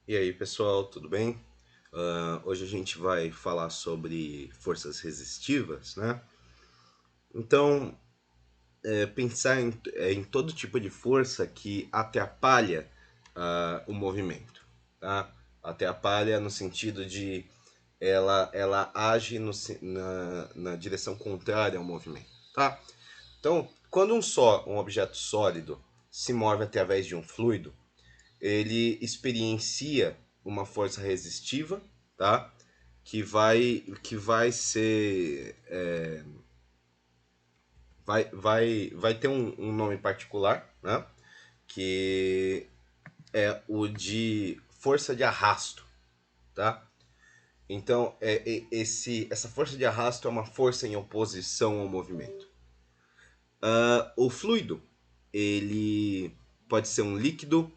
E aí, pessoal, tudo bem? Hoje a gente vai falar sobre forças resistivas, né? Então, pensar em todo tipo de força que atrapalha o movimento, tá? Atrapalha no sentido de ela age na direção contrária ao movimento, tá? Então, quando um objeto sólido se move através de um fluido, ele experiencia uma força resistiva, tá? Que vai ser vai ter um nome particular, né? Que é o de força de arrasto, tá? Então, essa força de arrasto é uma força em oposição ao movimento. O fluido, ele pode ser um líquido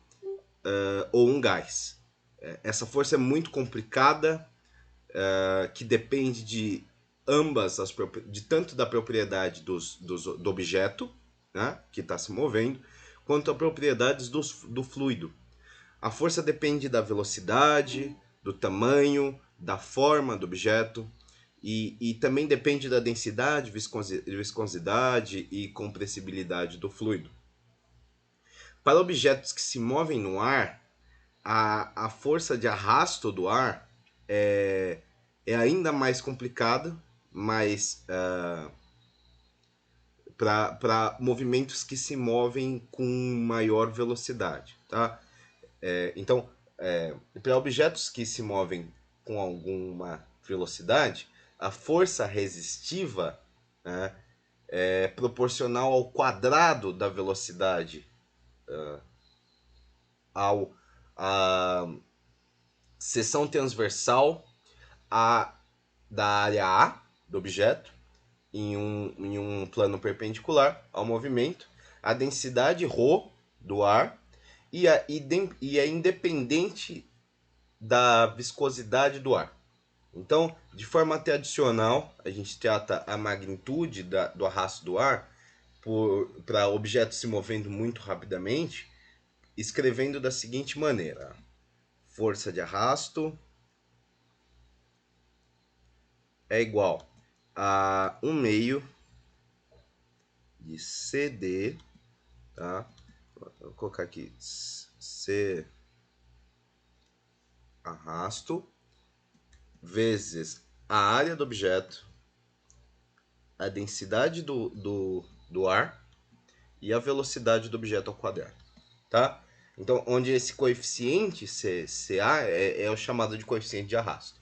ou um gás. Essa força é muito complicada, que depende de de tanto da propriedade do objeto, né, que está se movendo, quanto a propriedades do fluido. A força depende da velocidade, do tamanho, da forma do objeto e também depende da densidade, viscosidade e compressibilidade do fluido. Para objetos que se movem no ar, a força de arrasto do ar é ainda mais complicada, mas para movimentos que se movem com maior velocidade. Tá? Então, para objetos que se movem com alguma velocidade, a força resistiva, né, é proporcional ao quadrado da velocidade, ao, à seção transversal da área A do objeto em um plano perpendicular ao movimento, a densidade ρ do ar e é independente da viscosidade do ar. Então, de forma tradicional, a gente trata a magnitude do arrasto do ar para objetos se movendo muito rapidamente, escrevendo da seguinte maneira: força de arrasto é igual a 1 meio de CD, tá? Vou colocar aqui C arrasto vezes a área do objeto, a densidade do ar e a velocidade do objeto ao quadrado, tá? Então, onde esse coeficiente CA é o chamado de coeficiente de arrasto.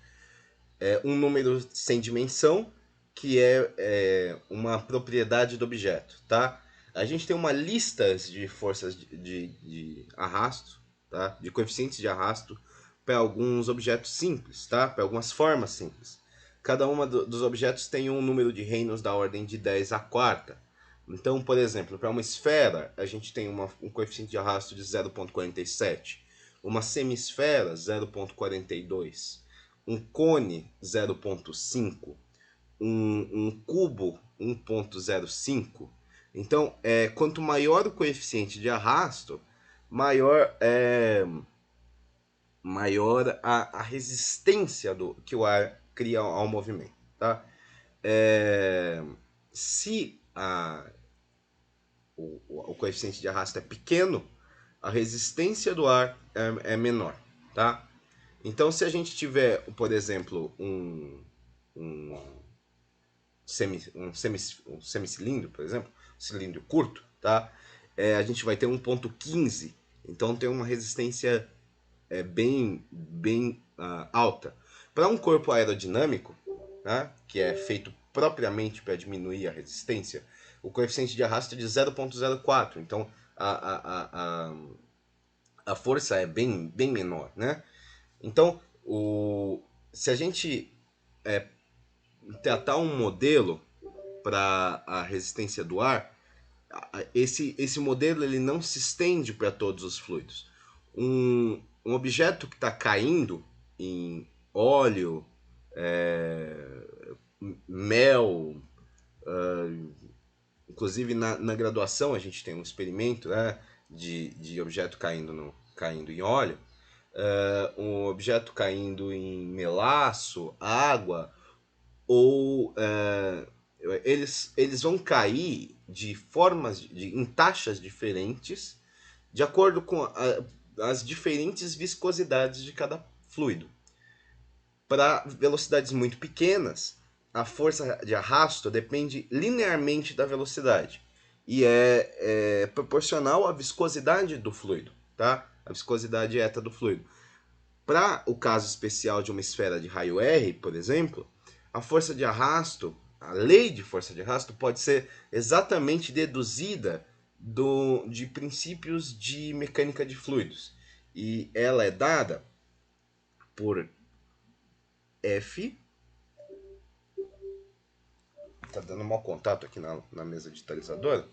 É um número sem dimensão que é uma propriedade do objeto, tá? A gente tem uma lista de forças de arrasto, tá? De coeficientes de arrasto para alguns objetos simples, tá? Para algumas formas simples. Cada uma dos objetos tem um número de reinos da ordem de 10 à quarta. Então, por exemplo, para uma esfera, a gente tem um coeficiente de arrasto de 0,47. Uma semisfera, 0,42. Um cone, 0,5. Um cubo, 1,05. Então, quanto maior o coeficiente de arrasto, maior a resistência que o ar cria ao movimento. Tá? Se o coeficiente de arrasto é pequeno, a resistência do ar é menor. Tá? Então, se a gente tiver, por exemplo, um, um semicilindro, por exemplo, um cilindro curto, tá? A gente vai ter 1,15. Então, tem uma resistência bem alta. Para um corpo aerodinâmico, né, que é feito propriamente para diminuir a resistência, o coeficiente de arrasto é de 0,04. Então, a força é bem menor. Né? Então, se a gente tratar um modelo para a resistência do ar, esse modelo ele não se estende para todos os fluidos. Um objeto que está caindo em óleo, mel, inclusive na graduação a gente tem um experimento, né, de objeto caindo em óleo. um objeto caindo em melaço, água, ou eles vão cair de formas, em taxas diferentes, de acordo com as diferentes viscosidades de cada fluido. Para velocidades muito pequenas, a força de arrasto depende linearmente da velocidade e é proporcional à viscosidade do fluido, tá? A viscosidade eta do fluido. Para o caso especial de uma esfera de raio R, por exemplo, a força de arrasto, a lei de força de arrasto, pode ser exatamente deduzida de princípios de mecânica de fluidos. E ela é dada por F. Tá dando mau contato aqui na mesa digitalizadora.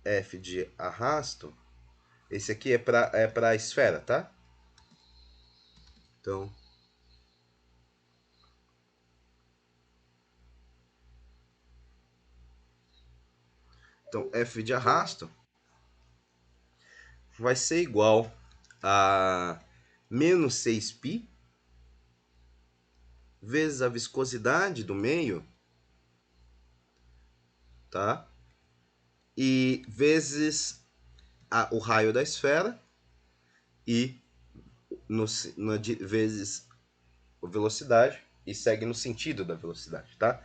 F de arrasto. Esse aqui é para a esfera, tá? Então F de arrasto vai ser igual a menos 6π vezes a viscosidade do meio, tá? E vezes o raio da esfera e vezes a velocidade e segue no sentido da velocidade, tá?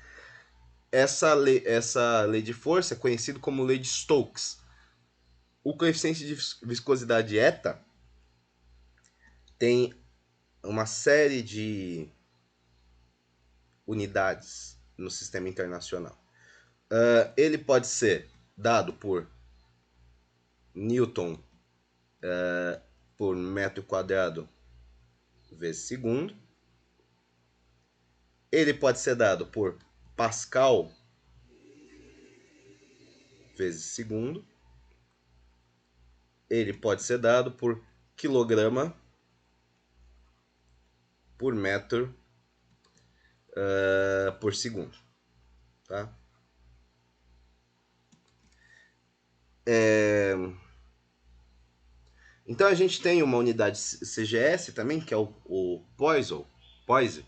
Essa lei de força é conhecida como lei de Stokes. O coeficiente de viscosidade eta tem uma série de unidades no sistema internacional. Ele pode ser dado por Newton por metro quadrado vezes segundo. Ele pode ser dado por Pascal vezes segundo. Ele pode ser dado por quilograma por metro por segundo. Tá? Então a gente tem uma unidade CGS também, que é o Poise,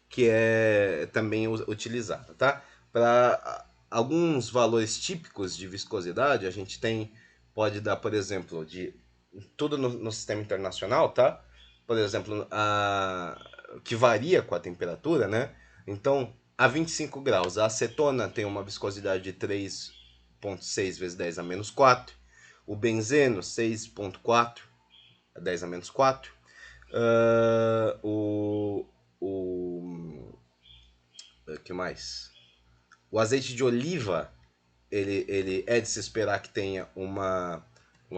que é também utilizada. Tá? Para alguns valores típicos de viscosidade, a gente pode dar, por exemplo, tudo no sistema internacional, tá? Por exemplo, que varia com a temperatura, né? Então, a 25 graus, a acetona tem uma viscosidade de 3,6 vezes 10 a menos 4. O benzeno, 6,4 a 10 a menos 4. Que mais? O azeite de oliva, ele é de se esperar que tenha uma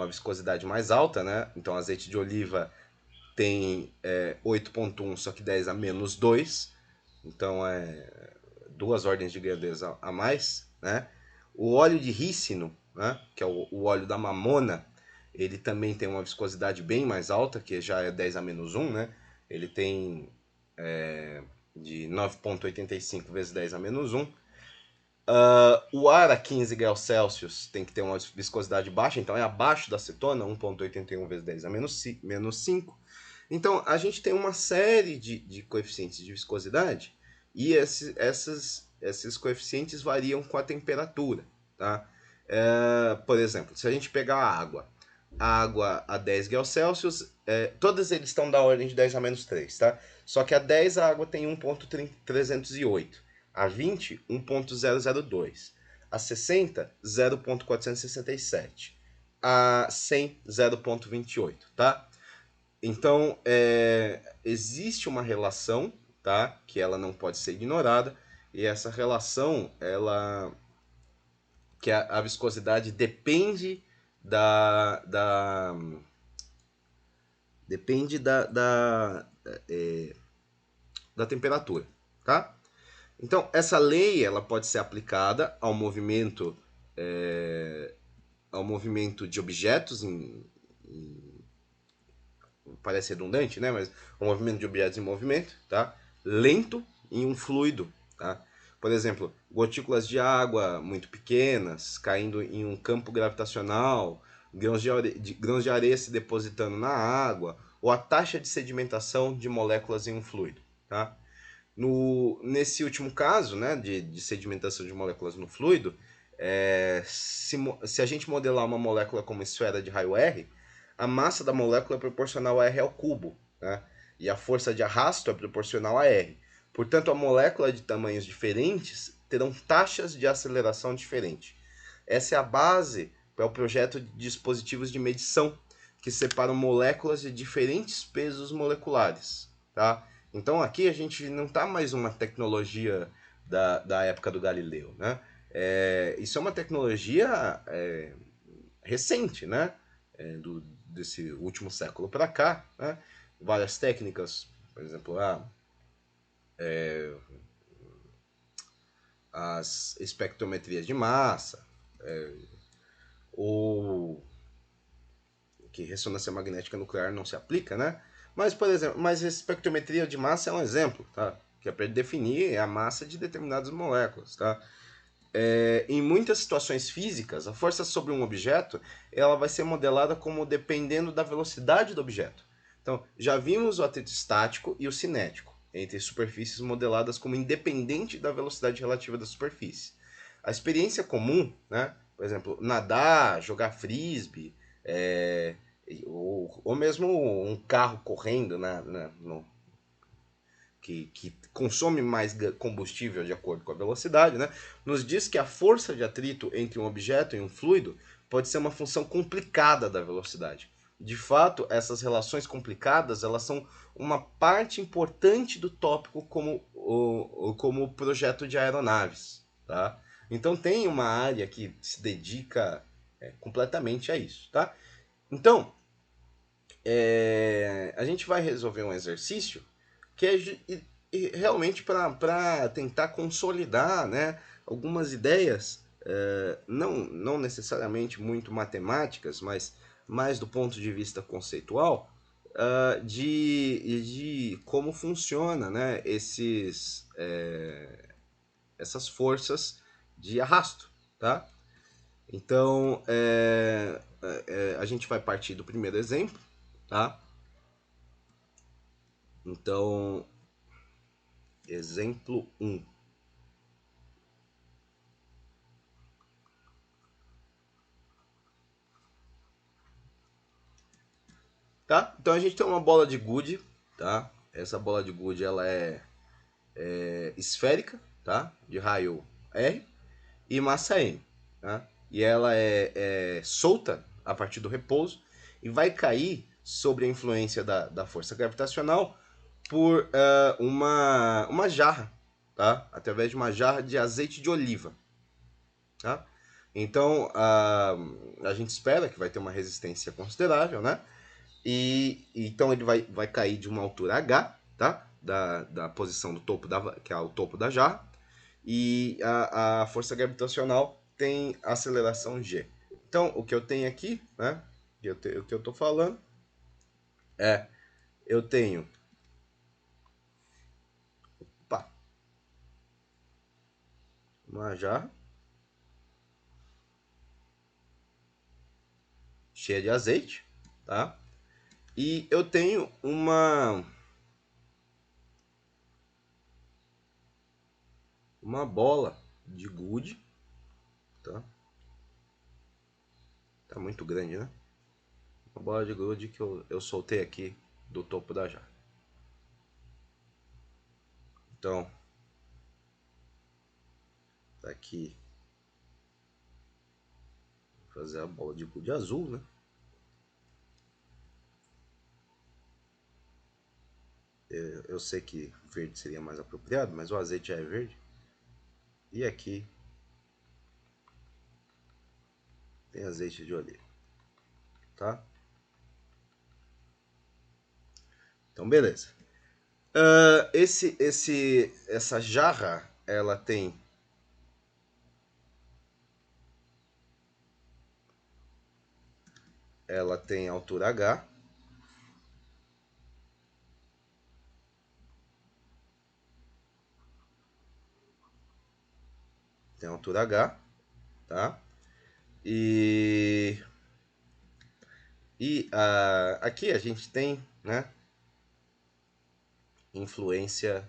viscosidade mais alta, né? Então, o azeite de oliva tem 8,1, só que 10 a menos 2. Então, é 2 ordens de grandeza a mais, né? O óleo de rícino, né? Que é o óleo da mamona, ele também tem uma viscosidade bem mais alta, que já é 10 a menos 1, né? Ele tem de 9,85 vezes 10 a menos 1. O ar a 15 graus Celsius tem que ter uma viscosidade baixa, então é abaixo da acetona, 1,81 vezes 10 a menos 5. Então, a gente tem uma série de coeficientes de viscosidade e esses coeficientes variam com a temperatura. Tá? Por exemplo, se a gente pegar a água a 10 graus Celsius, todos eles estão da ordem de 10 a menos 3. Tá? Só que a 10 a água tem 1,308. A 20, 1,002. A 60, 0,467. A 100, 0,28. Tá? Então, existe uma relação, tá? Que ela não pode ser ignorada. E essa relação, que a viscosidade depende depende da temperatura, tá? Então, essa lei ela pode ser aplicada ao movimento de objetos parece redundante, né? Mas o movimento de objetos em movimento, tá? Lento em um fluido, tá? Por exemplo, gotículas de água muito pequenas caindo em um campo gravitacional, grãos de areia se depositando na água, ou a taxa de sedimentação de moléculas em um fluido, tá? Nesse último caso, né, de sedimentação de moléculas no fluido, se a gente modelar uma molécula como esfera de raio R, a massa da molécula é proporcional a R ao cubo, né? E a força de arrasto é proporcional a R. Portanto, a molécula de tamanhos diferentes terão taxas de aceleração diferentes. Essa é a base para o projeto de dispositivos de medição que separam moléculas de diferentes pesos moleculares, tá? Então aqui a gente não está mais uma tecnologia da época do Galileu, né? Isso é uma tecnologia recente, né? Desse último século para cá, né? Várias técnicas, por exemplo, as espectrometrias de massa, ou que ressonância magnética nuclear não se aplica, né? Mas, por exemplo, mas a espectrometria de massa é um exemplo, tá? Que é para definir a massa de determinadas moléculas, tá? Em muitas situações físicas, a força sobre um objeto ela vai ser modelada como dependendo da velocidade do objeto. Então, já vimos o atrito estático e o cinético, entre superfícies modeladas como independente da velocidade relativa da superfície. A experiência comum, né, por exemplo, nadar, jogar frisbee, é, ou mesmo um carro correndo que consome mais combustível de acordo com a velocidade, né, nos diz que a força de atrito entre um objeto e um fluido pode ser uma função complicada da velocidade. De fato, essas relações complicadas elas são uma parte importante do tópico como projeto de aeronaves. Tá? Então tem uma área que se dedica completamente a isso. Tá? Então, a gente vai resolver um exercício que é realmente para tentar consolidar, né, algumas ideias, não necessariamente muito matemáticas, mas mais do ponto de vista conceitual, de como funciona, né, essas forças de arrasto. Tá? Então, a gente vai partir do primeiro exemplo. Tá? Então, exemplo 1. Tá? Então a gente tem uma bola de gude, tá? Essa bola de gude ela é esférica, tá? De raio R e massa M, tá? E ela é solta a partir do repouso e vai cair sobre a influência da força gravitacional por uma jarra, tá? Através de uma jarra de azeite de oliva, tá? Então a gente espera que vai ter uma resistência considerável, né? E então ele vai cair de uma altura H, tá? Da posição do topo que é o topo da jarra. E a força gravitacional tem aceleração G. Então o que eu tenho aqui, né? O que eu estou falando eu tenho opa, uma jarra cheia de azeite, tá? E eu tenho uma bola de gude, tá? Tá muito grande, né? Uma bola de gude que eu soltei aqui do topo da jarra. Então, tá aqui fazer a bola de gude azul, né? Eu sei que verde seria mais apropriado, mas o azeite já é verde. E aqui tem azeite de oliva, tá? Então, beleza. Essa jarra, ela tem altura H, tem altura H, tá? E E aqui a gente tem, né, influência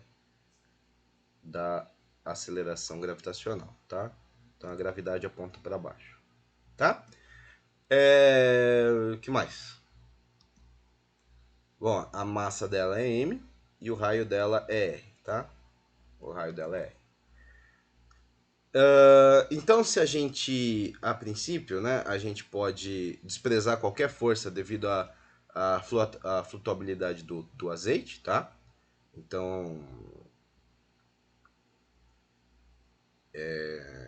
da aceleração gravitacional, tá? Então a gravidade aponta para baixo, tá? Que mais? Bom, a massa dela é m e o raio dela é r, tá? O raio dela é r. Então, se a gente, a princípio, né, a gente pode desprezar qualquer força devido à flutuabilidade do azeite, tá? Então,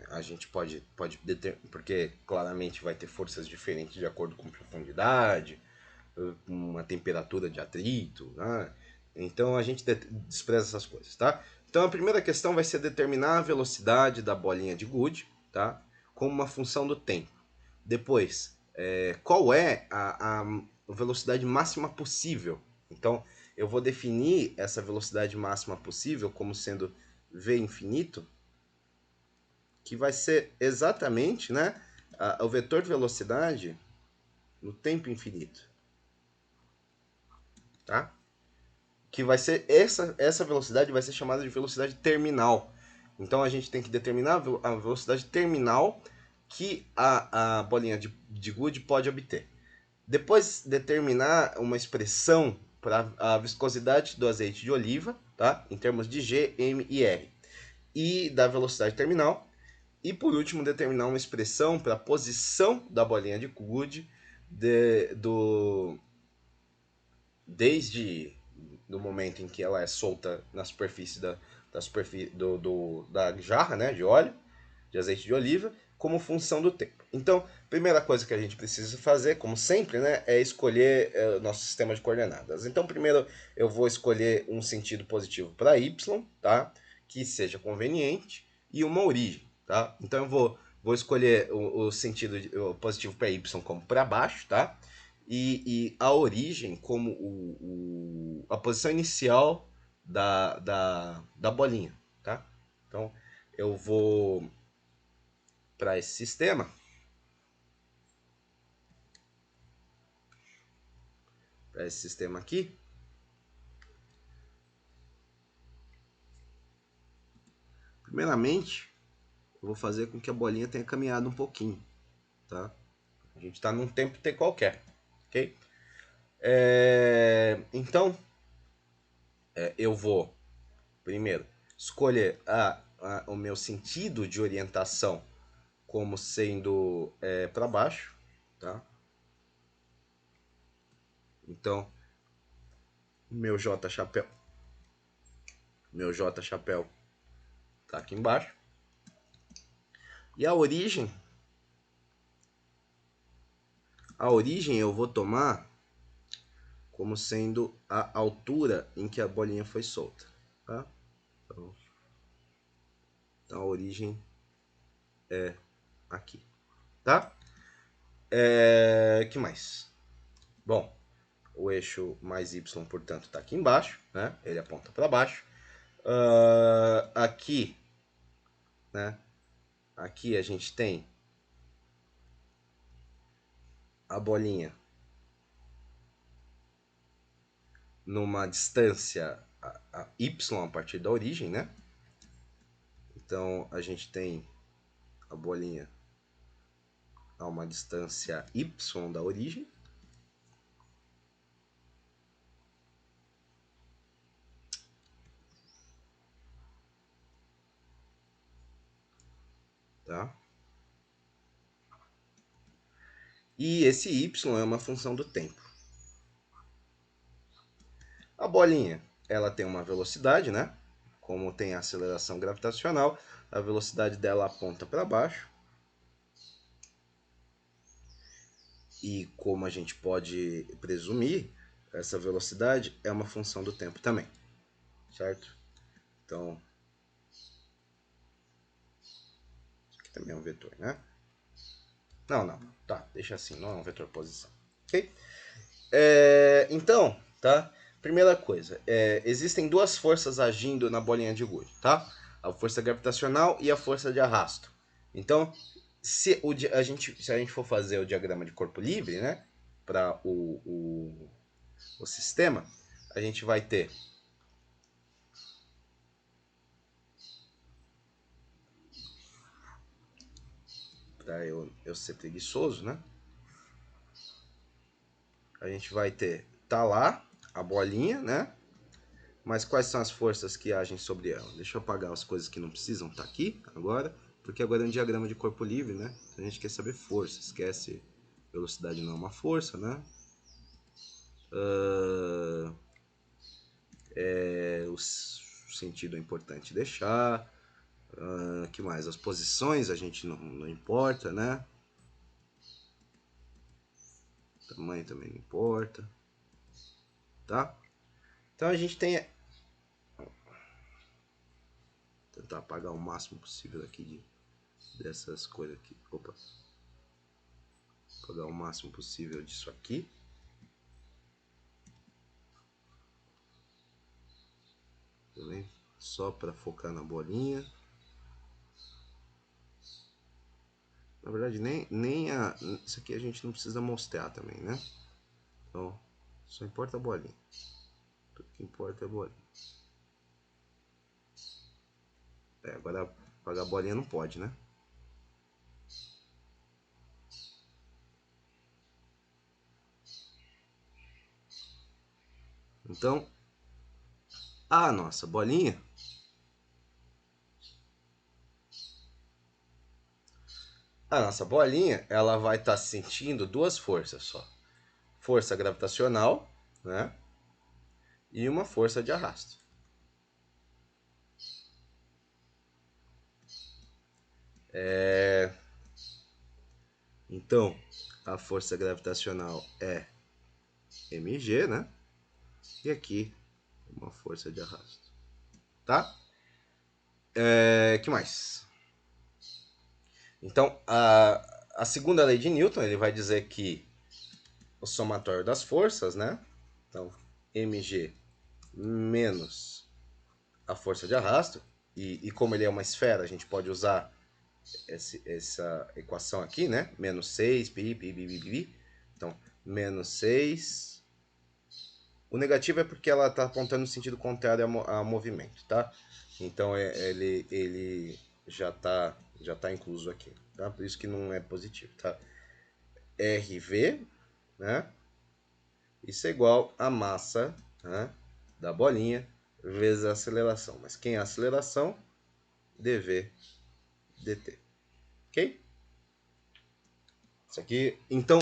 a gente pode porque claramente vai ter forças diferentes de acordo com profundidade, uma temperatura de atrito, né? Então a gente despreza essas coisas, tá? Então a primeira questão vai ser determinar a velocidade da bolinha de gude, tá? Como uma função do tempo. Depois, qual é a velocidade máxima possível? Então eu vou definir essa velocidade máxima possível como sendo v infinito, que vai ser exatamente, né, o vetor de velocidade no tempo infinito, tá? Que vai ser essa velocidade vai ser chamada de velocidade terminal. Então a gente tem que determinar a velocidade terminal que a bolinha de gude pode obter. Depois determinar uma expressão para a viscosidade do azeite de oliva, tá? Em termos de G, M e R. E da velocidade terminal. E por último, determinar uma expressão para a posição da bolinha de gude desde do momento em que ela é solta na superfície da jarra, né, de óleo, de azeite de oliva, como função do tempo. Então, primeira coisa que a gente precisa fazer, como sempre, né, é escolher o nosso sistema de coordenadas. Então, primeiro eu vou escolher um sentido positivo para y, tá, que seja conveniente, e uma origem, tá. Então eu vou escolher o sentido positivo para y como para baixo, tá. E a origem como a posição inicial da bolinha, tá? Então eu vou para esse sistema aqui. Primeiramente, eu vou fazer com que a bolinha tenha caminhado um pouquinho, tá? A gente está num tempo t qualquer, ok? Então, eu vou primeiro escolher o meu sentido de orientação como sendo para baixo, tá? Então, meu J chapéu tá aqui embaixo. E a origem eu vou tomar como sendo a altura em que a bolinha foi solta, tá? Então a origem é aqui, tá? Que mais? Bom, o eixo mais y, portanto, está aqui embaixo, né? Ele aponta para baixo. Aqui, né? Aqui a gente tem a bolinha numa distância y a partir da origem, né? Então a gente tem a bolinha a uma distância y da origem. Tá? E esse y é uma função do tempo. A bolinha, ela tem uma velocidade, né? Como tem a aceleração gravitacional, a velocidade dela aponta para baixo. E como a gente pode presumir, essa velocidade é uma função do tempo também, certo? Então, isso aqui também é um vetor, né? Não, tá, deixa assim, não é um vetor posição, ok? Então, tá? Primeira coisa, existem duas forças agindo na bolinha de gude, tá? A força gravitacional e a força de arrasto. Então, se a gente for fazer o diagrama de corpo livre, né? para o sistema, a gente vai ter para eu ser preguiçoso, né? A gente vai ter, tá lá a bolinha, né? Mas quais são as forças que agem sobre ela? Deixa eu apagar as coisas que não precisam estar aqui agora, porque agora é um diagrama de corpo livre, né? A gente quer saber força, esquece velocidade não é uma força, né? O sentido é importante deixar. Que mais? As posições a gente não importa, né? Tamanho também não importa, tá? Então a gente tem... Tentar apagar o máximo possível aqui dessas coisas aqui. Opa. Apagar o máximo possível disso aqui. Também só para focar na bolinha. Na verdade, isso aqui a gente não precisa mostrar também, né? Então, só importa a bolinha. Tudo que importa é a bolinha. Agora apagar a bolinha não pode, né? Então, a nossa bolinha... A nossa bolinha, ela vai estar sentindo duas forças só. Força gravitacional, né? E uma força de arrasto. Então, a força gravitacional é mg, né? E aqui, uma força de arrasto. Tá? Que mais? Então, a segunda lei de Newton, ele vai dizer que o somatório das forças, né? Então, mg menos a força de arrasto. E como ele é uma esfera, a gente pode usar essa equação aqui, né? Menos 6, pi. Então, menos 6. O negativo é porque ela está apontando no sentido contrário a movimento, tá? Então, ele já tá incluso aqui, tá? Por isso que não é positivo, tá? RV, né? Isso é igual a massa, né, da bolinha vezes a aceleração. Mas quem é a aceleração? dv dt. Ok? Isso aqui, então,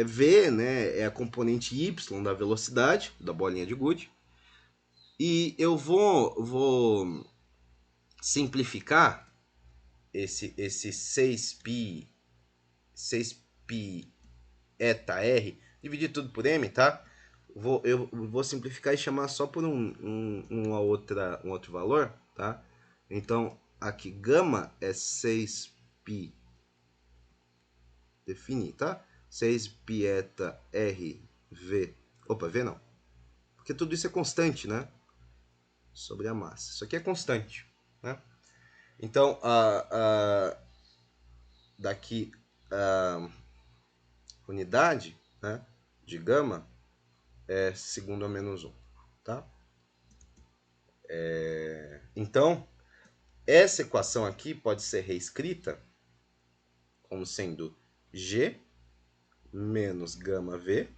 V, né, é a componente y da velocidade da bolinha de gude. E eu vou simplificar esse 6π eta r, dividir tudo por m, tá? Eu vou simplificar e chamar só por um outro valor, tá? Então, aqui, gama é 6π, definir, tá? 6π eta r v, opa, v não, porque tudo isso é constante, né? Sobre a massa, isso aqui é constante, né? Então, daqui a unidade, né, de gama é segundo a menos 1, tá? Então, essa equação aqui pode ser reescrita como sendo G menos gama V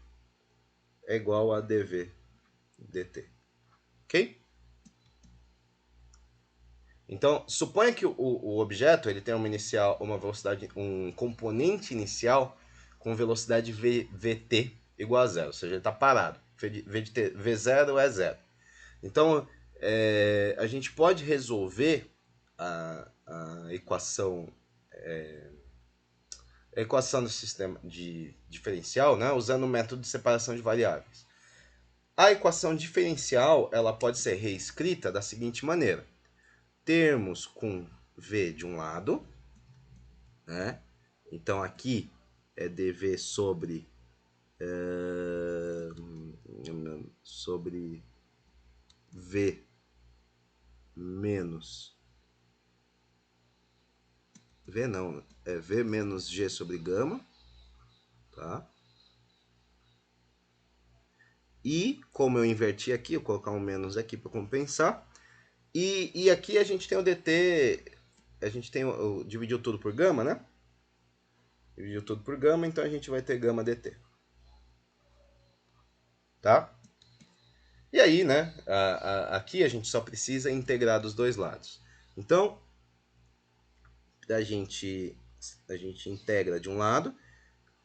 é igual a dV dt. Ok? Então, suponha que o objeto ele tem uma velocidade, um componente inicial com velocidade vt igual a zero, ou seja, ele está parado. V0 é zero. Então, a gente pode resolver a equação do sistema de diferencial, né, usando o método de separação de variáveis. A equação diferencial ela pode ser reescrita da seguinte maneira: termos com v de um lado, né? Então aqui é dv sobre v menos v não, é v menos g sobre gama, tá? E como eu inverti aqui, eu vou colocar um menos aqui para compensar. E aqui a gente tem o dt, a gente tem dividiu tudo por gama, né? Dividiu tudo por gama, então a gente vai ter gama dt. Tá? E aí, né, aqui a gente só precisa integrar dos dois lados. Então, a gente integra de um lado,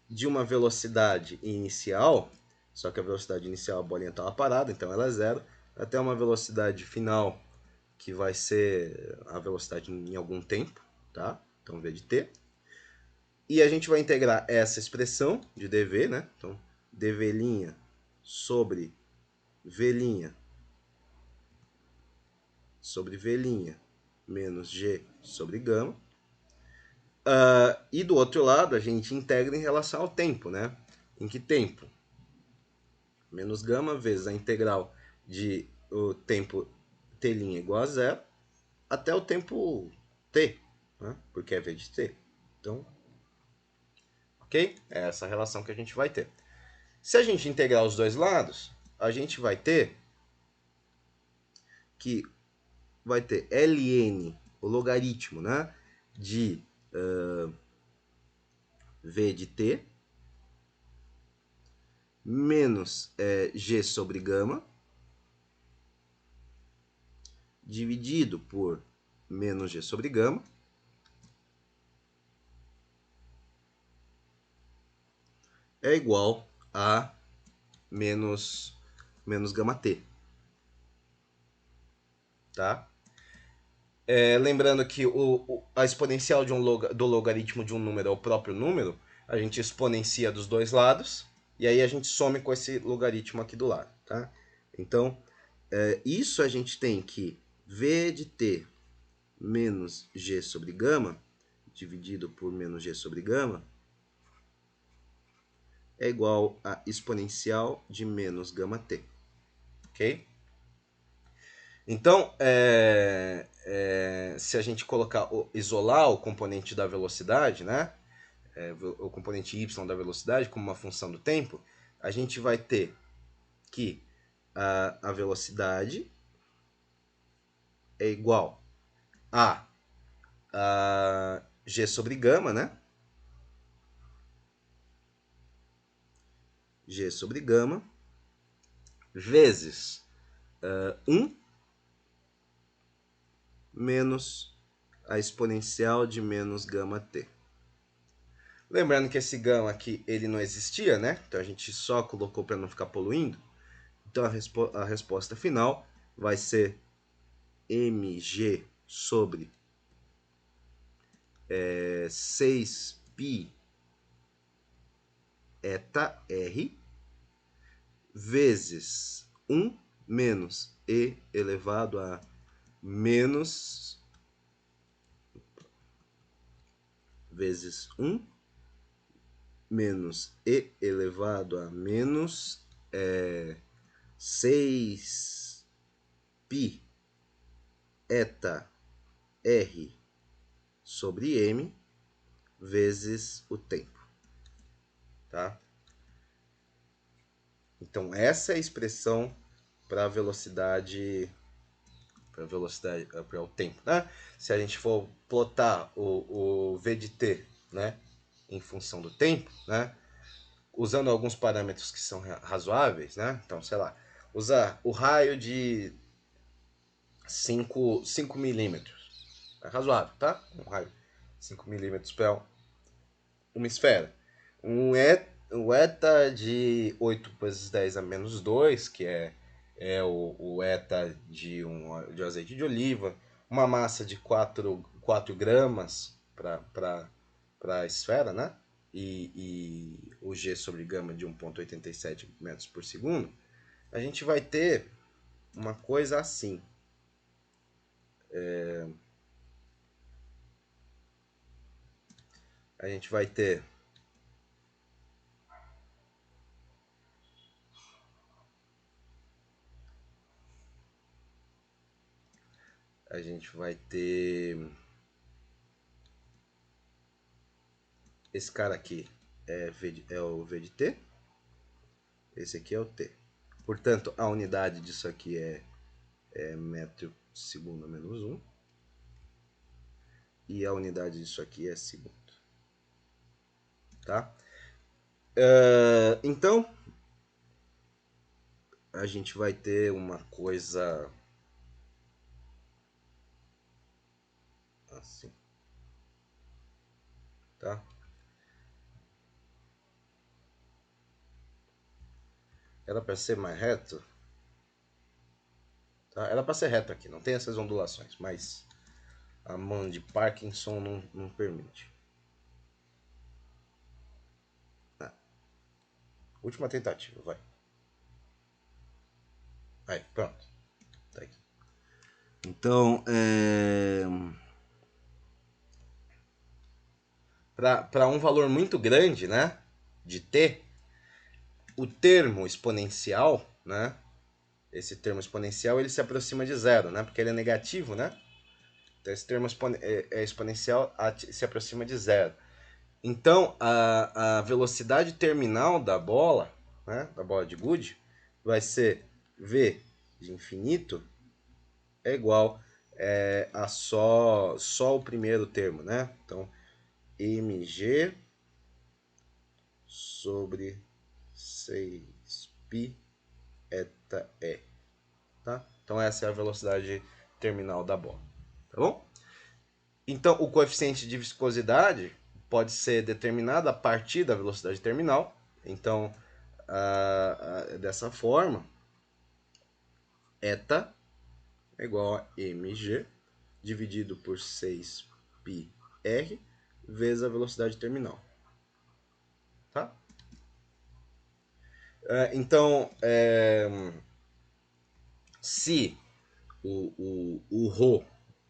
de uma velocidade inicial, só que a velocidade inicial a bolinha estava parada, então ela é zero, até uma velocidade final, que vai ser a velocidade em algum tempo, tá? Então, v de t. E a gente vai integrar essa expressão de dv, né? Então, dv' sobre v' sobre v' menos g sobre gama. E do outro lado, a gente integra em relação ao tempo, né? Em que tempo? Menos gama vezes a integral de o tempo t' igual a zero até o tempo t, né? Porque é v de t. Então, ok? É essa relação que a gente vai ter. Se a gente integrar os dois lados, a gente vai ter que vai ter ln, o logaritmo, né, de v de t, menos g sobre gama, dividido por menos g sobre gama, é igual a menos gama t. Tá? Lembrando que a exponencial do logaritmo de um número é o próprio número, a gente exponencia dos dois lados, e aí a gente some com esse logaritmo aqui do lado. Tá? Então, isso a gente tem que v de t menos g sobre gama, dividido por menos g sobre gama, é igual a exponencial de menos gama t. Ok? Então, se a gente isolar o componente da velocidade, né, o componente y da velocidade como uma função do tempo, a gente vai ter que a velocidade é igual a g sobre gama, né? G sobre gama vezes 1 menos a exponencial de menos gama t. Lembrando que esse gama aqui ele não existia, né? Então a gente só colocou para não ficar poluindo. Então a resposta final vai ser mg sobre 6π eta r vezes 1 menos e elevado a menos vezes 1 menos e elevado a menos 6π eta r sobre m vezes o tempo. Tá? Então, essa é a expressão para a velocidade, para o tempo. Né? Se a gente for plotar o v de t, né, em função do tempo, né, usando alguns parâmetros que são razoáveis, né? Então, sei lá, usar o raio de 5 milímetros. É razoável, tá? Um raio de 5 milímetros para uma esfera. Um eta de 8 vezes 10 a menos 2, que é o eta de azeite de oliva. Uma massa de 4 gramas para a esfera, né? E o G sobre gama de 1,87 metros por segundo, a gente vai ter uma coisa assim. A gente vai ter esse cara aqui é o V de T, esse aqui é o T. Portanto, a unidade disso aqui é metro segundo menos 1. E a unidade disso aqui é segundo. Tá? Então, a gente vai ter uma coisa assim. Tá? Era para ser mais reto. Tá? Era para ser reto aqui, não tem essas ondulações, mas a mão de Parkinson não permite. Última tentativa, vai. Aí, pronto. Tá aqui. Então, para um valor muito grande, né, de t, o termo exponencial, né, esse termo exponencial, ele se aproxima de zero, né, porque ele é negativo, né? Então, esse termo exponencial se aproxima de zero. Então, a velocidade terminal da bola, né, da bola de gude, vai ser v de infinito é igual a só o primeiro termo, né? Então, mg sobre 6π eta e. Tá? Então, essa é a velocidade terminal da bola. Tá bom? Então, o coeficiente de viscosidade pode ser determinado a partir da velocidade terminal. Então, dessa forma, eta é igual a mg dividido por 6πr vezes a velocidade terminal. Tá? Então, se o ρ,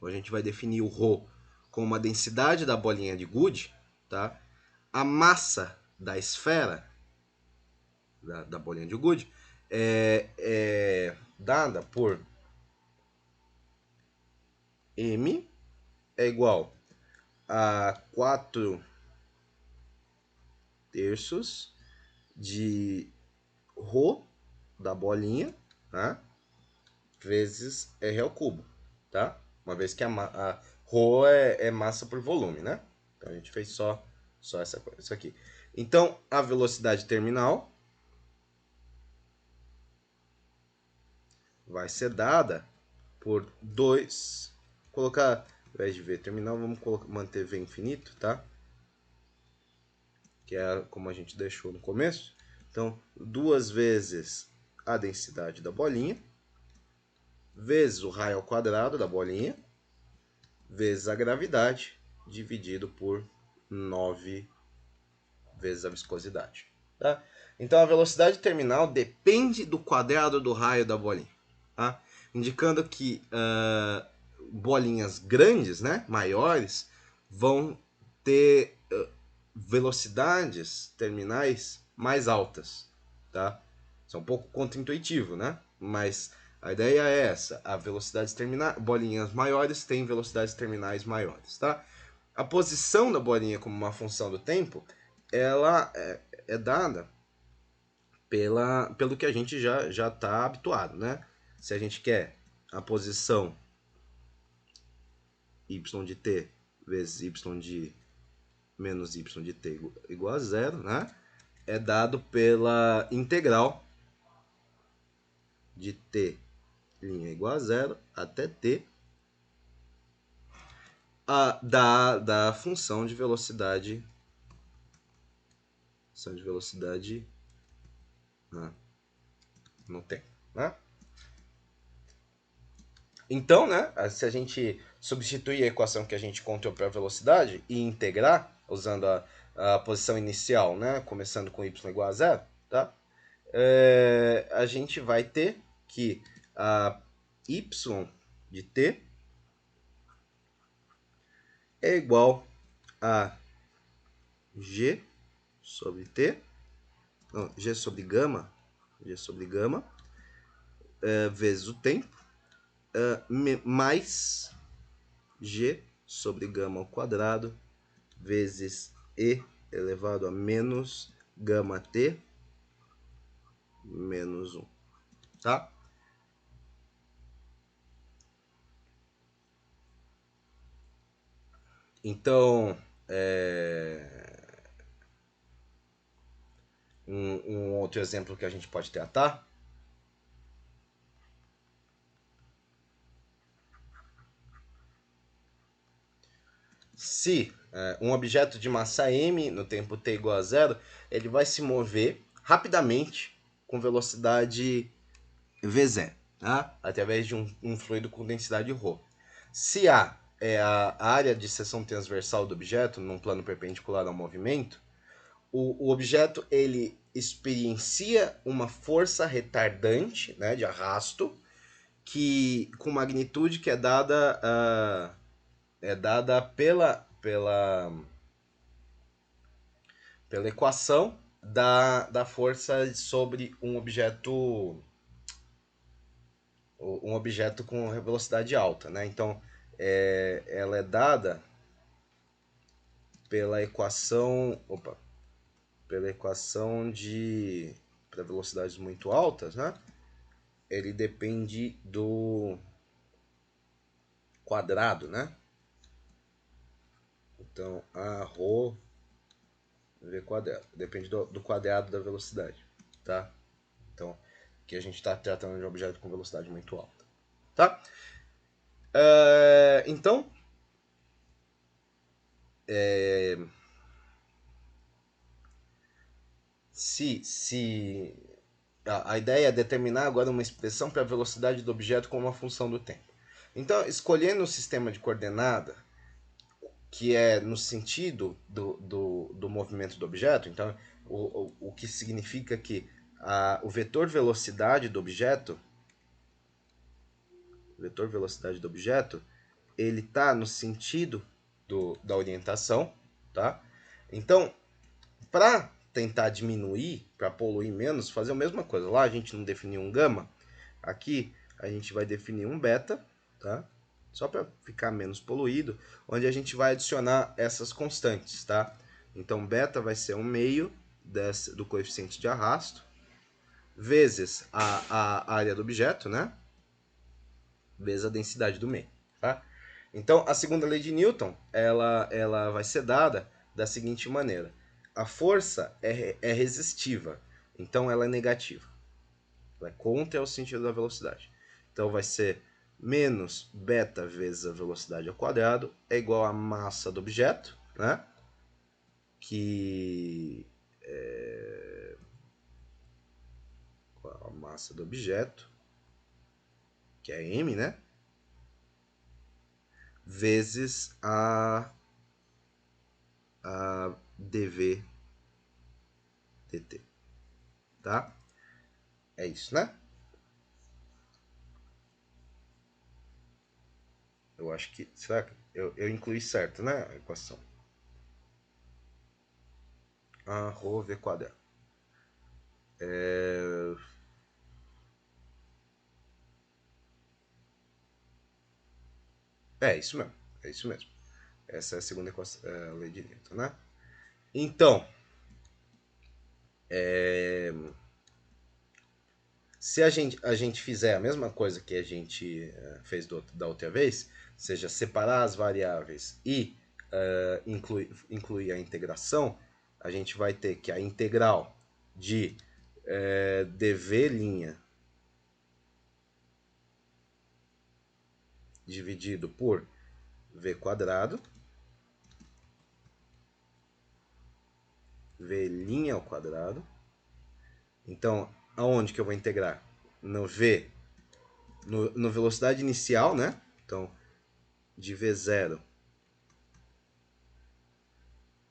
a gente vai definir o ρ como a densidade da bolinha de gude, tá? A massa da esfera da bolinha de gude é dada por m é igual a 4 terços de ρ da bolinha, tá? Vezes r ao cubo, tá? Uma vez que a ρ é massa por volume, né? Então a gente fez só isso aqui. Então a velocidade terminal vai ser dada por 2. Colocar, ao invés de v terminal, vamos manter v infinito, tá? Que é como a gente deixou no começo. Então, 2 vezes a densidade da bolinha, vezes o raio ao quadrado da bolinha, vezes a gravidade, dividido por 9 vezes a viscosidade. Tá? Então, a velocidade terminal depende do quadrado do raio da bolinha. Tá? Indicando que bolinhas grandes, né, maiores, vão ter velocidades terminais mais altas, tá? Isso é um pouco contraintuitivo, né? Mas a ideia é essa: a velocidades terminais, bolinhas maiores têm velocidades terminais maiores, tá? A posição da bolinha como uma função do tempo, ela é dada pelo que a gente já está habituado, né? Se a gente quer a posição y de t vezes y de menos y de t igual a zero, né? É dado pela integral de t' igual a zero até t da função de velocidade no tempo, né? Então, né, se a gente substituir a equação que a gente encontrou para a velocidade e integrar, usando a posição inicial, né, começando com y igual a zero, tá? A gente vai ter que a y de t é igual a g sobre t, não, g sobre gama vezes o tempo, mais g sobre gama ao quadrado vezes e elevado a menos gama t menos 1. tá? Então, um outro exemplo que a gente pode tratar, se um objeto de massa m no tempo t igual a zero, ele vai se mover rapidamente com velocidade v0, tá? Através de um fluido com densidade ρ. Se A é a área de seção transversal do objeto num plano perpendicular ao movimento, o objeto ele experiencia uma força retardante, né, de arrasto, que com magnitude que é dada pela equação da força sobre um objeto com velocidade alta, né? Então, ela é dada pela equação, pela equação de para velocidades muito altas, né? Ele depende do quadrado, né? Então, a ρ v quadrado depende do quadrado da velocidade, tá? Então, que a gente está tratando de um objeto com velocidade muito alta, tá? Então, se a ideia é determinar agora uma expressão para a velocidade do objeto como uma função do tempo. Então, escolhendo o sistema de coordenada, que é no sentido do movimento do objeto, então, o que significa que o vetor velocidade do objeto, ele está no sentido da orientação, tá? Então, para tentar diminuir, para poluir menos, fazer a mesma coisa. Lá a gente não definiu um gama, aqui a gente vai definir um beta, tá? Só para ficar menos poluído, onde a gente vai adicionar essas constantes, tá? Então beta vai ser um meio do coeficiente de arrasto, vezes a área do objeto, né? Vezes a densidade do meio, tá? Então a segunda lei de Newton, ela vai ser dada da seguinte maneira: a força é resistiva, então ela é negativa. Ela é contra o sentido da velocidade. Então vai ser menos beta vezes a velocidade ao quadrado é igual à massa do objeto, né? Que é a massa do objeto, que é m, né? Vezes a dv dt, tá? É isso, né? Eu acho que. Será que eu incluí certo, né? A equação. A rho v quadrado. É isso mesmo. É isso mesmo. Essa é a segunda equação, lei de Newton, né? Então, se a gente fizer a mesma coisa que a gente fez da outra vez, seja separar as variáveis e incluir a integração, a gente vai ter que a integral de dv' dividido por v quadrado, v' ao quadrado. Então, aonde que eu vou integrar? No v, no velocidade inicial, né? Então, de v0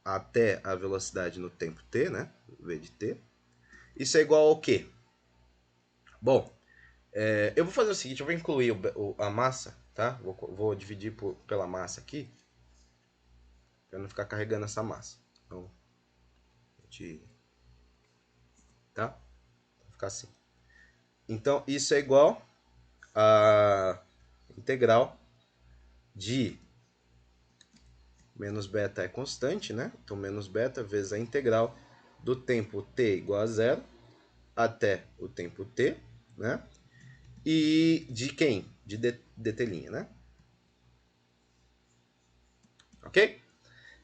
até a velocidade no tempo t, né? V de t. Isso é igual ao quê? Bom, eu vou fazer o seguinte, eu vou incluir a massa, tá? Vou dividir pela massa aqui, para não ficar carregando essa massa. Então, tá? Vai ficar assim. Então, isso é igual a integral de menos beta é constante, né? Então, menos beta vezes a integral do tempo t igual a zero até o tempo t, né? e de quem? De dt', né? Ok?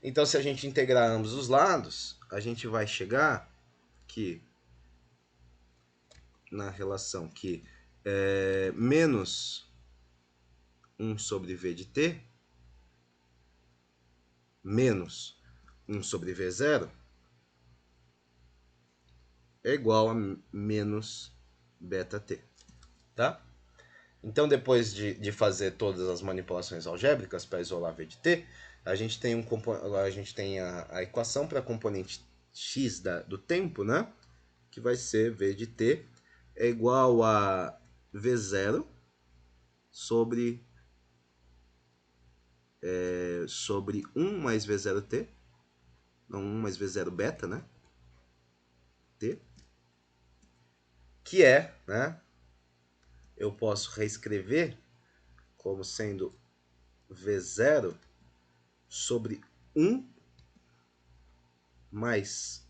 Então, se a gente integrar ambos os lados, a gente vai chegar que na relação que menos 1 sobre v de t menos 1 sobre v0 é igual a menos beta t, tá? Então, depois de fazer todas as manipulações algébricas para isolar v de t, a gente tem, a equação para a componente x do tempo, né? Que vai ser v de t é igual a v0 sobre 1 mais v0t, não 1 mais v0 beta, né? T, que é, né? Eu posso reescrever como sendo v0 sobre 1 mais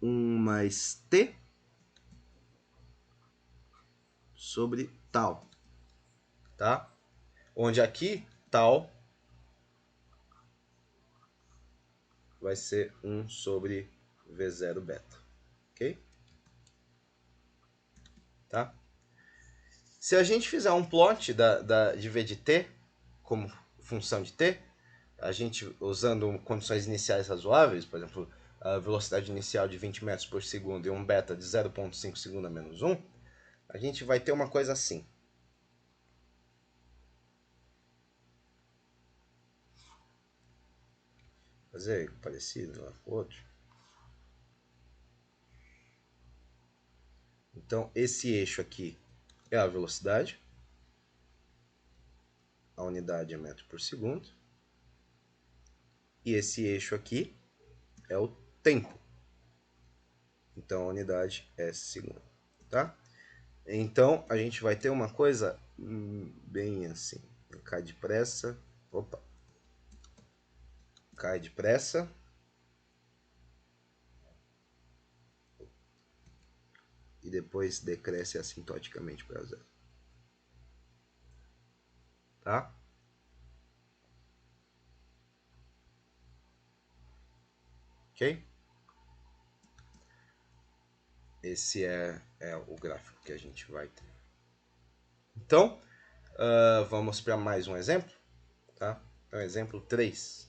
1 mais t sobre tal, tá? Onde aqui tal vai ser 1 sobre v0 beta, ok? Tá? Se a gente fizer um plot de v de t como função de t, a gente usando condições iniciais razoáveis, por exemplo, a velocidade inicial de 20 metros por segundo e um beta de 0,5 segundo a menos 1, a gente vai ter uma coisa assim. Fazer parecido lá com o outro. Então, esse eixo aqui é a velocidade. A unidade é metro por segundo. E esse eixo aqui é o tempo. Então, a unidade é segundo, tá? Então, a gente vai ter uma coisa bem assim. Cai depressa. Opa. Cai depressa. E depois decresce assintoticamente para zero. Tá? Ok? Esse é o gráfico que a gente vai ter. Então, vamos para mais um exemplo. Tá? Então, exemplo 3.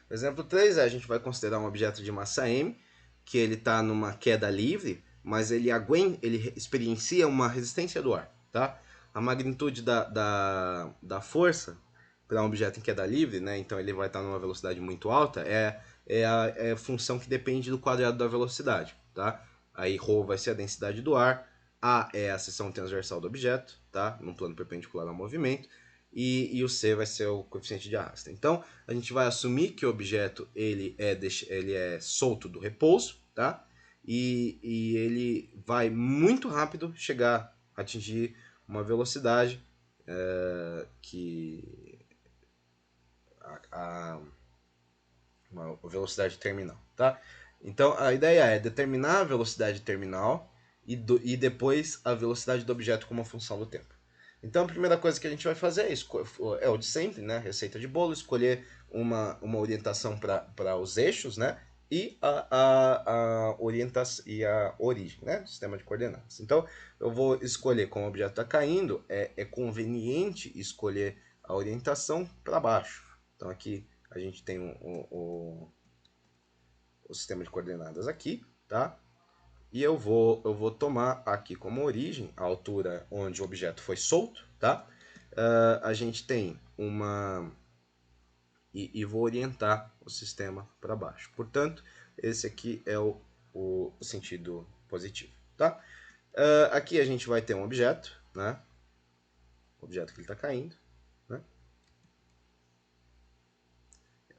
Exemplo 3 a gente vai considerar um objeto de massa m, que ele está numa queda livre, mas ele experiencia uma resistência do ar. Tá? A magnitude da força para um objeto em queda livre, né, então ele vai estar numa velocidade muito alta, é a função que depende do quadrado da velocidade. Tá? Aí ρ vai ser a densidade do ar, A é a seção transversal do objeto, tá? Num plano perpendicular ao movimento, e o C vai ser o coeficiente de arrasto. Então, a gente vai assumir que o objeto ele é solto do repouso, tá? E ele vai muito rápido chegar a atingir uma velocidade que uma velocidade terminal, tá? Então a ideia é determinar a velocidade terminal e depois a velocidade do objeto como uma função do tempo. Então a primeira coisa que a gente vai fazer é o de sempre, né? Receita de bolo, escolher uma orientação para os eixos, né? E a orientação e a origem, né? Sistema de coordenadas. Então eu vou escolher como o objeto está caindo, é conveniente escolher a orientação para baixo. Então aqui a gente tem o sistema de coordenadas aqui, tá? E eu vou tomar aqui como origem a altura onde o objeto foi solto, tá? A gente tem uma... E vou orientar o sistema para baixo. Portanto, esse aqui é o sentido positivo, tá? Aqui a gente vai ter um objeto, né? O objeto que ele está caindo, né?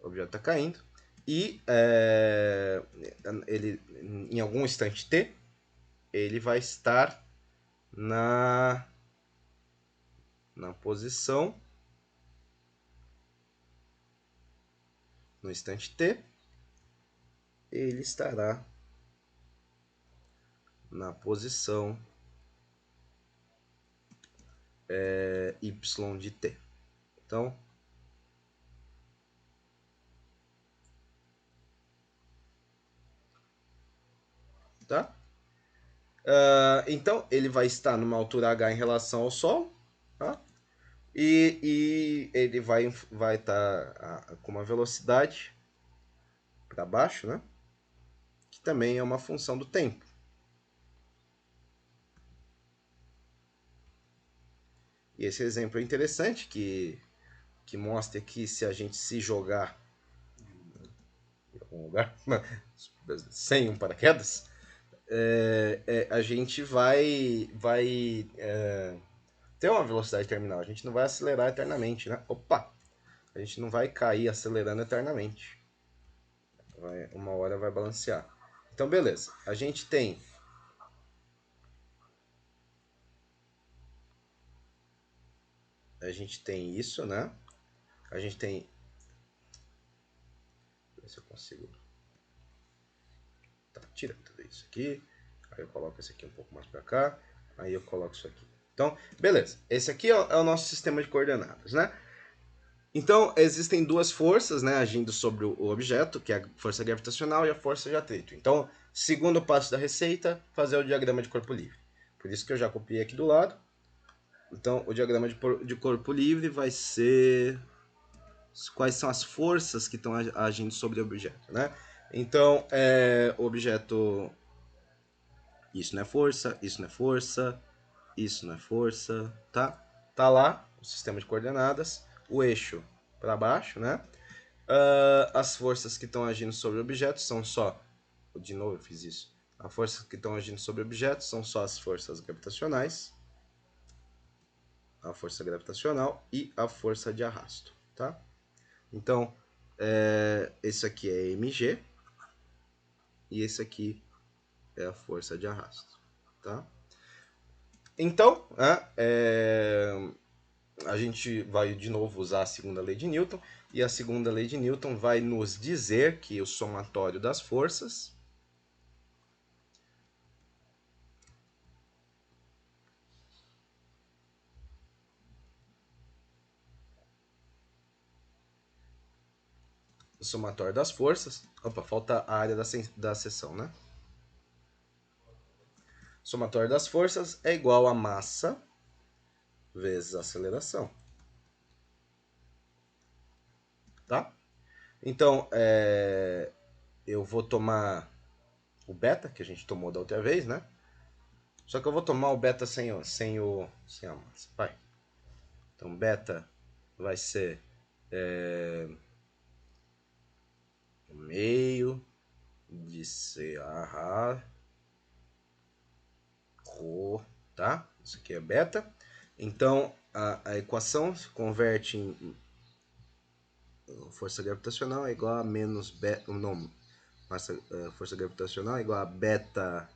O objeto está caindo. E ele, em algum instante t, ele vai estar na posição no instante t, ele estará na posição y de t. Então, tá? Então, ele vai estar numa altura h em relação ao Sol, tá? E ele vai estar com uma velocidade para baixo, né? Que também é uma função do tempo. E esse exemplo é interessante, que mostra que se a gente se jogar em algum lugar sem um paraquedas, a gente vai ter uma velocidade terminal. A gente não vai acelerar eternamente, né? Opa! A gente não vai cair acelerando eternamente. Uma hora vai balancear. Então, beleza. A gente tem isso, né? A gente tem... Deixa eu ver se eu consigo... Tá, tira tudo isso aqui. Aí eu coloco esse aqui um pouco mais para cá. Aí eu coloco isso aqui. Então, beleza. Esse aqui é o nosso sistema de coordenadas, né? Então, existem duas forças, né, agindo sobre o objeto, que é a força gravitacional e a força de atrito. Então, segundo passo da receita, fazer o diagrama de corpo livre. Por isso que eu já copiei aqui do lado. Então, o diagrama de corpo livre vai ser quais são as forças que estão agindo sobre o objeto, né? Então, o objeto... Isso não é força, isso não é força, isso não é força, tá? Tá lá, o sistema de coordenadas, o eixo para baixo, né? As forças que estão agindo sobre o objeto são só... De novo eu fiz isso. As forças que estão agindo sobre o objeto são só as forças gravitacionais, a força gravitacional e a força de arrasto, tá? Então, esse aqui é mg e esse aqui é a força de arrasto, tá? Então, a gente vai de novo usar a segunda lei de Newton, e a segunda lei de Newton vai nos dizer que o somatório das forças opa, falta a área da seção, né? O somatório das forças é igual a massa vezes a aceleração, tá? Então, eu vou tomar o beta, que a gente tomou da outra vez, né? Só que eu vou tomar o beta sem a massa. Vai. Então, beta vai ser meio de CA rho, tá? Isso aqui é beta. Então, a equação se converte em força gravitacional é igual a menos beta, não, força gravitacional é igual a beta,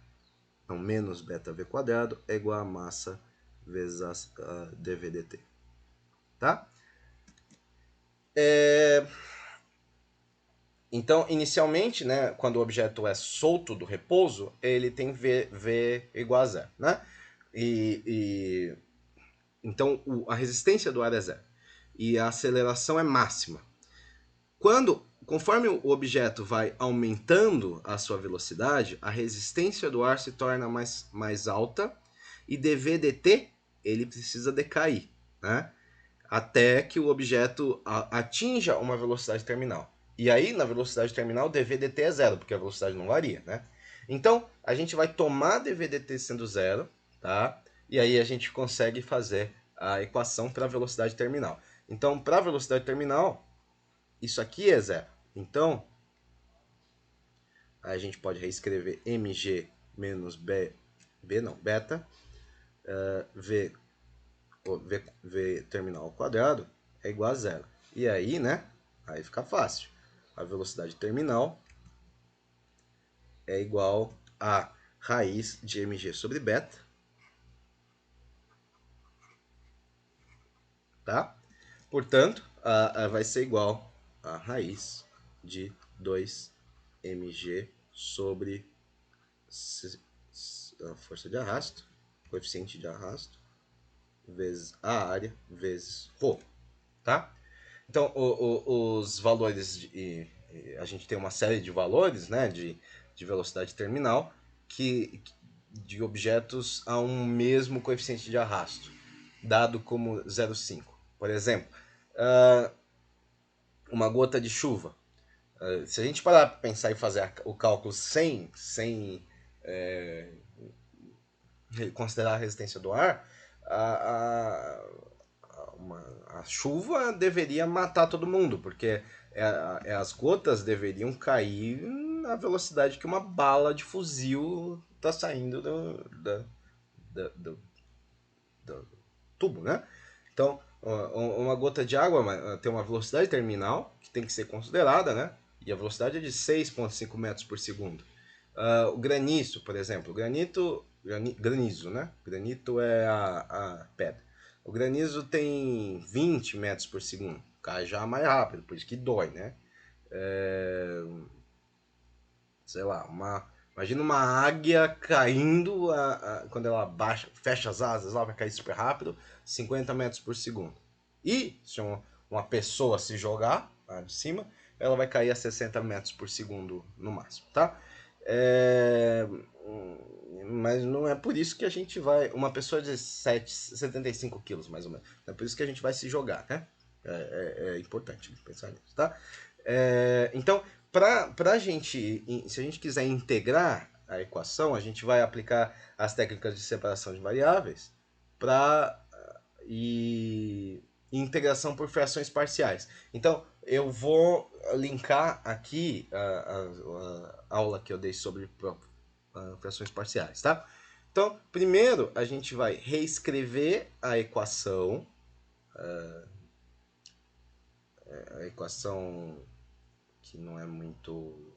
não, menos beta v quadrado é igual a massa vezes a dvdt, tá? Então, inicialmente, né, quando o objeto é solto do repouso, ele tem v igual a zero, né? Então, a resistência do ar é zero. E a aceleração é máxima. Conforme o objeto vai aumentando a sua velocidade, a resistência do ar se torna mais alta e dvdt ele precisa decair, né? Até que o objeto atinja uma velocidade terminal. E aí, na velocidade terminal, dvdt é zero, porque a velocidade não varia, né? Então, a gente vai tomar dvdt sendo zero, tá? E aí a gente consegue fazer a equação para a velocidade terminal. Então, para a velocidade terminal, isso aqui é zero. Então, a gente pode reescrever mg menos beta, v terminal ao quadrado é igual a zero. E aí, né? Aí fica fácil. A velocidade terminal é igual a raiz de mg sobre beta tá? Portanto, vai ser igual a raiz de 2mg sobre a força de arrasto, coeficiente de arrasto, vezes a área, vezes ρ, tá? Então, os valores, a gente tem uma série de valores, né, de velocidade terminal, de objetos a um mesmo coeficiente de arrasto, dado como 0,5. Por exemplo, uma gota de chuva. Se a gente parar para pensar e fazer o cálculo sem considerar a resistência do ar, a, a chuva deveria matar todo mundo, porque as gotas deveriam cair na velocidade que uma bala de fuzil está saindo do, do tubo, né? Então, uma gota de água tem uma velocidade terminal que tem que ser considerada, né? E a velocidade é de 6,5 metros por segundo. O granizo, por exemplo, granizo, né? Granito é a pedra. O granizo tem 20 metros por segundo, cai já mais rápido, por isso que dói, né? Sei lá, imagina uma águia caindo quando ela baixa, fecha as asas, ela vai cair super rápido, 50 metros por segundo. E se uma pessoa se jogar lá de cima, ela vai cair a 60 metros por segundo no máximo, tá? Mas não é por isso que a gente vai. Uma pessoa de 75 quilos, mais ou menos. Não é por isso que a gente vai se jogar, né? É importante pensar nisso, tá? Então, para a gente, se a gente quiser integrar a equação, a gente vai aplicar as técnicas de separação de variáveis para e integração por frações parciais. Então, eu vou linkar aqui a aula que eu dei sobre frações parciais, tá? Então, primeiro a gente vai reescrever a equação que não é muito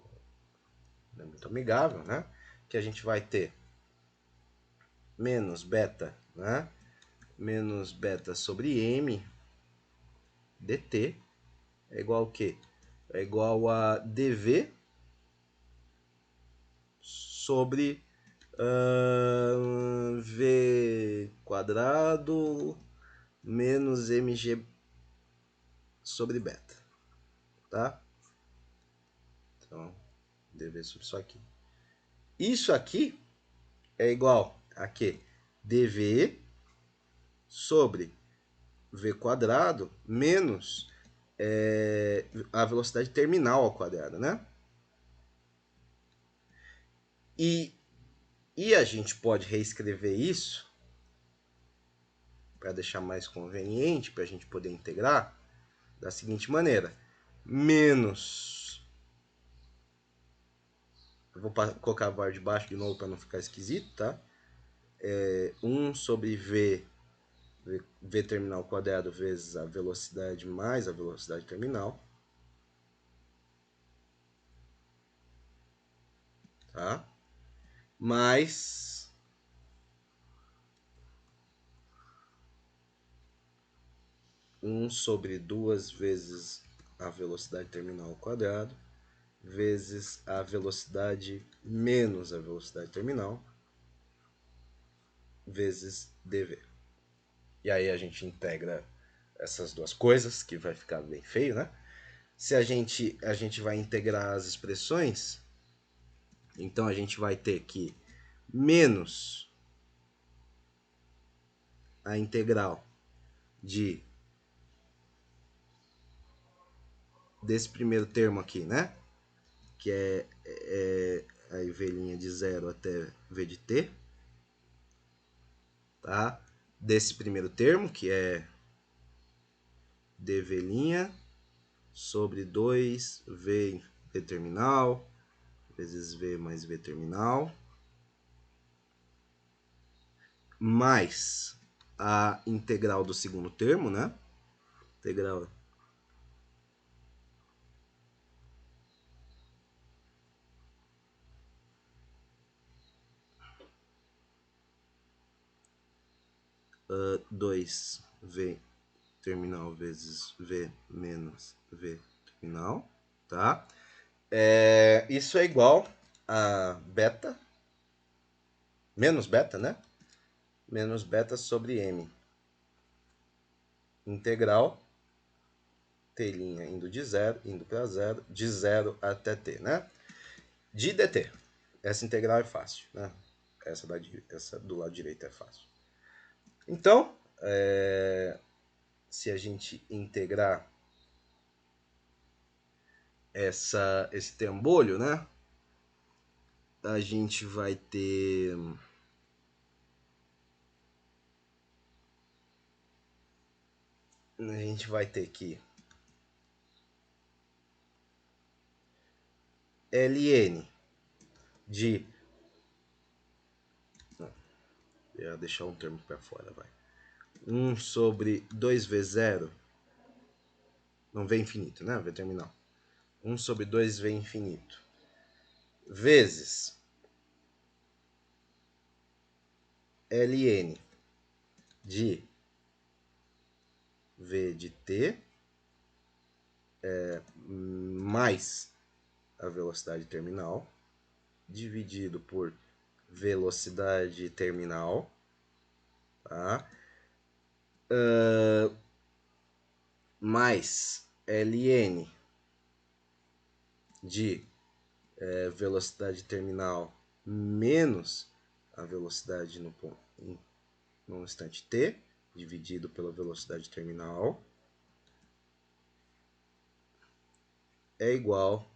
amigável, né? Que a gente vai ter menos beta, né? Menos beta sobre m dt é igual ao quê? É igual a dv sobre v quadrado menos mg sobre beta, tá? Então, dv sobre isso aqui. Isso aqui é igual a quê? dv sobre v quadrado menos a velocidade terminal ao quadrado, né? E a gente pode reescrever isso para deixar mais conveniente, para a gente poder integrar da seguinte maneira: menos. Eu vou colocar a barra de baixo de novo para não ficar esquisito, tá? 1 sobre v terminal quadrado vezes a velocidade mais a velocidade terminal. Tá? Mais 1 sobre 2 vezes a velocidade terminal ao quadrado vezes a velocidade menos a velocidade terminal vezes dv. E aí a gente integra essas duas coisas, que vai ficar bem feio, né? Se a gente vai integrar as expressões, então a gente vai ter que menos a integral desse primeiro termo aqui, né? Que é a v' de 0 até v de t, tá? Desse primeiro termo, que é dv' sobre 2v terminal vezes v mais v terminal, mais a integral do segundo termo, né? Integral 2v terminal vezes V menos V terminal, tá? Isso é igual a beta, menos beta, né? Menos beta sobre M. Integral, t' indo de zero, indo para zero, de zero até t, né? De dt. Essa integral é fácil, né? Essa do lado direito é fácil. Então, se a gente integrar esse trambolho, né? A gente vai ter que ln de... Não, ia deixar um termo para fora, vai. 1 sobre 2v0, não v infinito, né? V terminal. 1 sobre 2v infinito, vezes ln de v de t mais a velocidade terminal, dividido por velocidade terminal, tá? Mais ln de velocidade terminal menos a velocidade no instante t, dividido pela velocidade terminal, é igual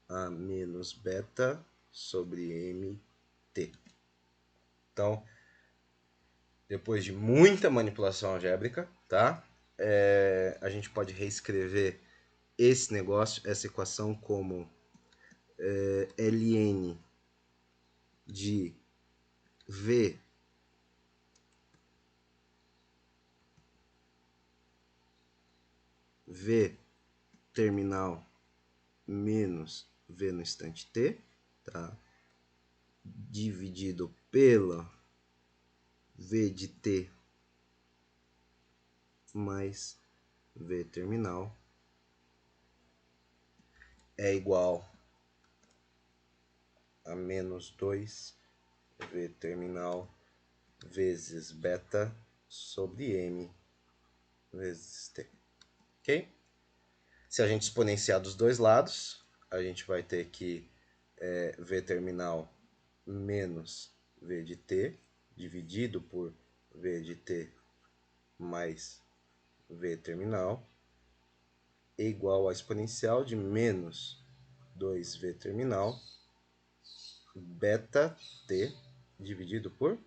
a menos beta sobre mt. Então, depois de muita manipulação algébrica, tá? A gente pode reescrever esse negócio, essa equação, como ln de v terminal menos v no instante t, tá? Dividido pela v de t mais v terminal é igual a menos 2 v terminal vezes beta sobre m vezes t. Ok? Se a gente exponenciar dos dois lados, a gente vai ter que v terminal menos v de t dividido por v de t mais v terminal é igual a exponencial de menos 2v terminal beta t dividido por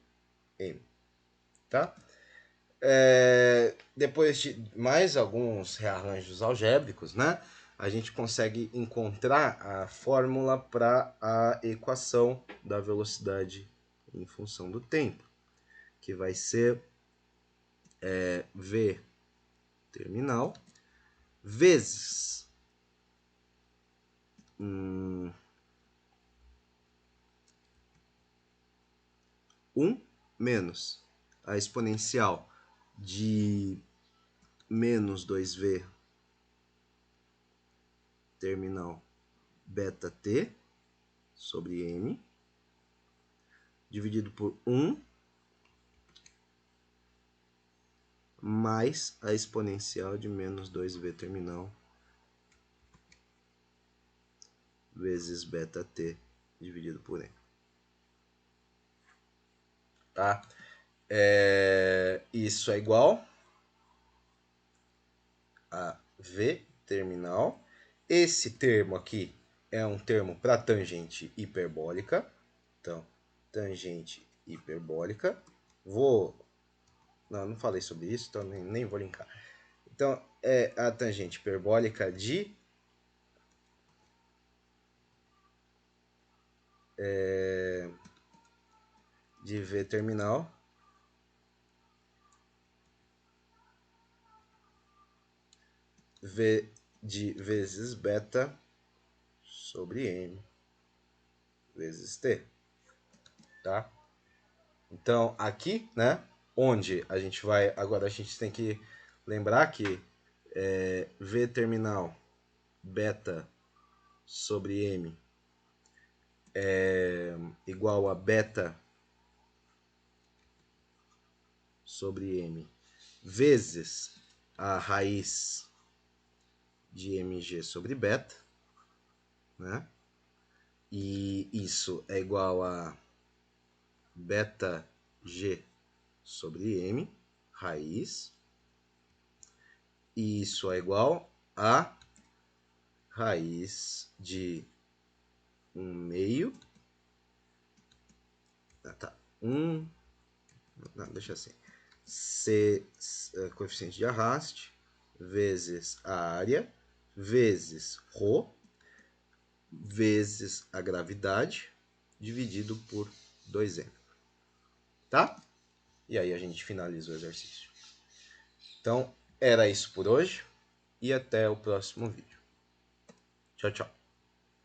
m, tá? Depois de mais alguns rearranjos algébricos, né, a gente consegue encontrar a fórmula para a equação da velocidade em função do tempo, que vai ser v terminal vezes 1 menos a exponencial de menos 2v terminal beta t sobre m, dividido por 1 mais a exponencial de menos 2v terminal vezes beta t dividido por m. Tá? Isso é igual a v terminal. Esse termo aqui é um termo para tangente hiperbólica. Então, tangente hiperbólica. Não falei sobre isso, então nem vou linkar. Então, é a tangente hiperbólica de v terminal v de vezes beta sobre m vezes t, tá? Então, aqui, né, onde a gente vai, agora a gente tem que lembrar que V terminal beta sobre M é igual a beta sobre M vezes a raiz de mg sobre beta, né? E isso é igual a beta g sobre m raiz. E isso é igual a raiz de 1/2. Tá. Não, deixa assim. C, coeficiente de arraste, vezes a área, vezes ρ, vezes a gravidade, dividido por 2m. Tá? E aí a gente finaliza o exercício. Então, era isso por hoje e até o próximo vídeo. Tchau, tchau.